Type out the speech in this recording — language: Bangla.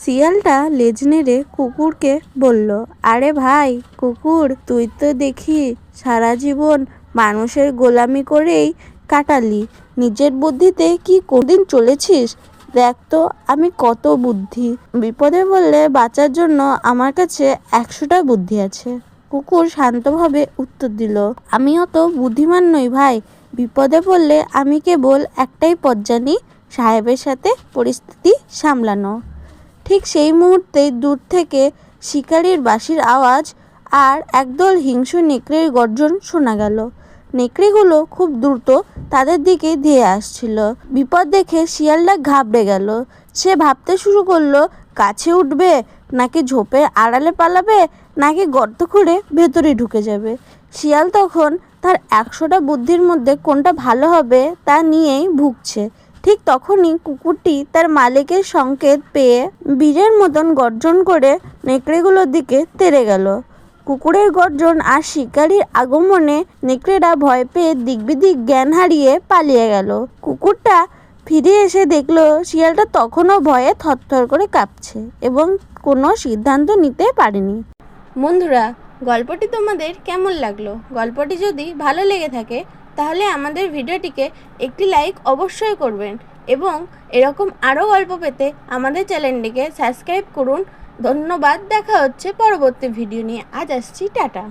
শিয়ালটা লেজ নেড়ে কুকুরকে বলল, আরে ভাই কুকুর, তুই তো দেখি সারা জীবন মানুষের গোলামি করেই কাটালি, নিজের বুদ্ধিতে কি কোনদিন চলেছিস? দেখ তো আমি কত বুদ্ধি, বিপদে বললে বাঁচার জন্য আমার কাছে 100টা বুদ্ধি আছে। কুকুর শান্তভাবে উত্তর দিল, আমি অত বুদ্ধিমান নই ভাই, বিপদে পড়লে আমি কেবল একটাই পথ জানি, সাহেবের সাথে পরিস্থিতি সামলানো। ঠিক সেই মুহূর্তে দূর থেকে শিকারির বাঁশির আওয়াজ আর একদল হিংস্র নেকড়ের গর্জন শোনা গেল। নেকড়েগুলো খুব দ্রুত তাদের দিকে ধেয়ে আসছিল। বিপদ দেখে শিয়ালটা ঘাবড়ে গেল। সে ভাবতে শুরু করলো, কাছে উঠবে নাকি ঝোপের আড়ালে পালাবে, নাকি গর্ত খুঁড়ে ভেতরে ঢুকে যাবে। শিয়াল তখন তার 100টা বুদ্ধির মধ্যে কোনটা ভালো হবে তা নিয়েই ভুগছে। ঠিক তখনই কুকুরটি তার মালিকের সংকেত পেয়ে বীরের মতন গর্জন করে নেকড়েগুলোর দিকে তেড়ে গেল। কুকুরের গর্জন আর শিকারির আগমনে নেকড়েরা ভয় পেয়ে দিকবিদিক জ্ঞান হারিয়ে পালিয়ে গেল। কুকুরটা ফিরে এসে দেখলো শিয়ালটা তখনও ভয়ে থরথর করে কাঁপছে এবং কোনো সিদ্ধান্ত নিতে পারেনি। বন্ধুরা, গল্পটি তোমাদের কেমন লাগলো? গল্পটি যদি ভালো লেগে থাকে তাহলে আমাদের ভিডিওটিকে একটি লাইক অবশ্যই করবেন এবং এরকম আরও গল্প পেতে আমাদের চ্যানেলটিকে সাবস্ক্রাইব করুন। ধন্যবাদ। দেখা হচ্ছে পরবর্তী ভিডিও নিয়ে। আজ আসছি, টাটা।